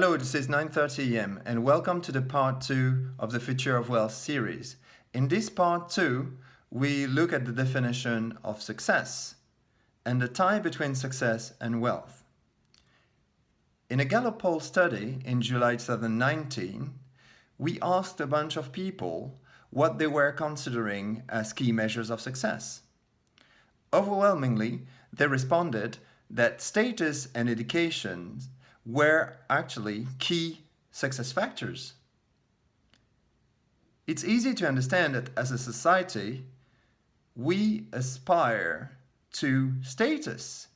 Hello, this is 9:30 a.m. and welcome to the part 2 of the Future of Wealth series. In this part 2, we look at the definition of success and the tie between success and wealth. In a Gallup poll study in July 2019, we asked a bunch of people what they were considering as key measures of success. Overwhelmingly, they responded that status and education were actually key success factors. It's easy to understand that as a society, we aspire to status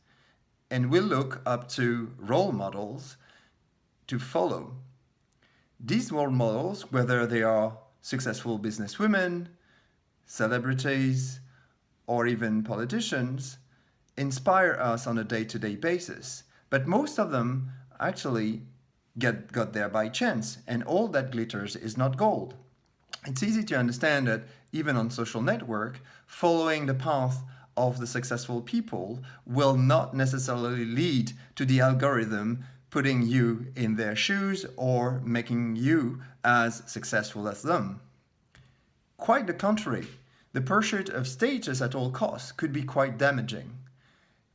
and we look up to role models to follow. These role models, whether they are successful businesswomen, celebrities, or even politicians, inspire us on a day-to-day basis. But most of them actually got there by chance, and all that glitters is not gold. It's easy to understand that even on social network, following the path of the successful people will not necessarily lead to the algorithm putting you in their shoes or making you as successful as them. Quite the contrary, the pursuit of status at all costs could be quite damaging.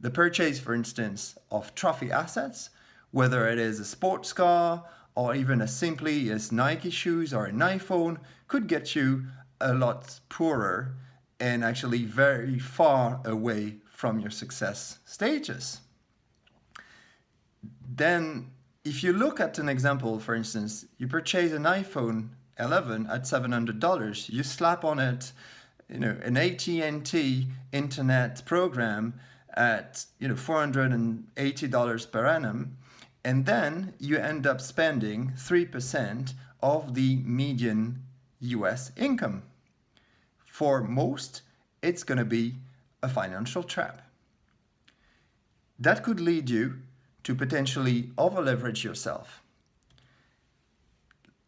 The purchase, for instance, of trophy assets, whether it is a sports car or even as simply as Nike shoes or an iPhone, could get you a lot poorer and actually very far away from your success status. Then, if you look at an example, for instance, you purchase an iPhone 11 at $700, you slap on it, an AT&T internet program at $480 per annum, and then you end up spending 3% of the median US income. For most, it's going to be a financial trap. That could lead you to potentially over-leverage yourself.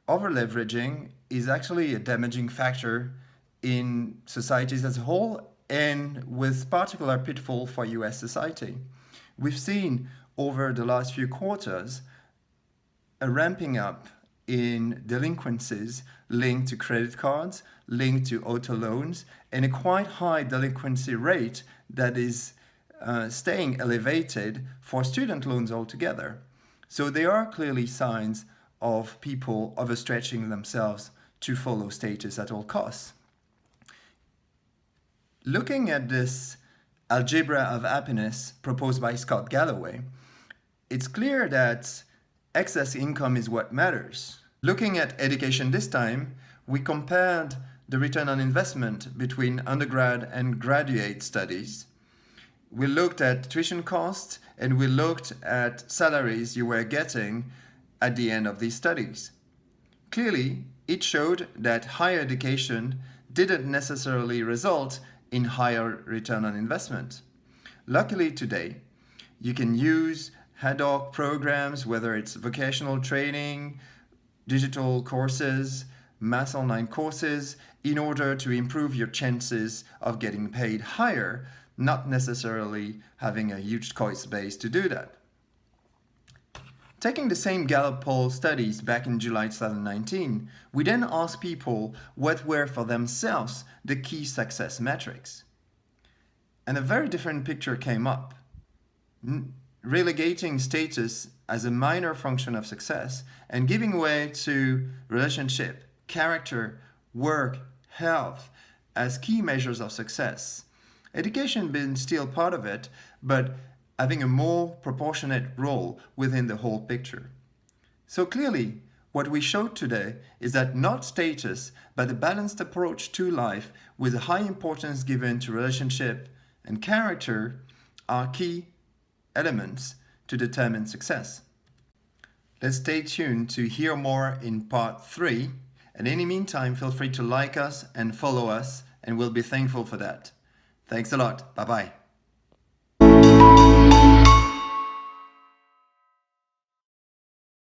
Over-leveraging is actually a damaging factor in societies as a whole and with particular pitfall for US society. We've seen over the last few quarters a ramping up in delinquencies linked to credit cards, linked to auto loans, and a quite high delinquency rate that is staying elevated for student loans altogether. So there are clearly signs of people overstretching themselves to follow status at all costs. Looking at this algebra of happiness proposed by Scott Galloway, it's clear that excess income is what matters. Looking at education this time, we compared the return on investment between undergrad and graduate studies. We looked at tuition costs and we looked at salaries you were getting at the end of these studies. Clearly, it showed that higher education didn't necessarily result in higher return on investment. Luckily today, you can use ad hoc programs, whether it's vocational training, digital courses, mass online courses, in order to improve your chances of getting paid higher, not necessarily having a huge cost base to do that. Taking the same Gallup poll studies back in July 2019, we then asked people what were for themselves the key success metrics. And a very different picture came up. Relegating status as a minor function of success and giving way to relationship, character, work, health as key measures of success. Education being still part of it, but having a more proportionate role within the whole picture. So clearly, what we showed today is that not status, but a balanced approach to life with a high importance given to relationship and character are key elements to determine success. Let's stay tuned to hear more in part 3, and in the meantime, feel free to like us and follow us, and we'll be thankful for that. Thanks a lot. Bye-bye.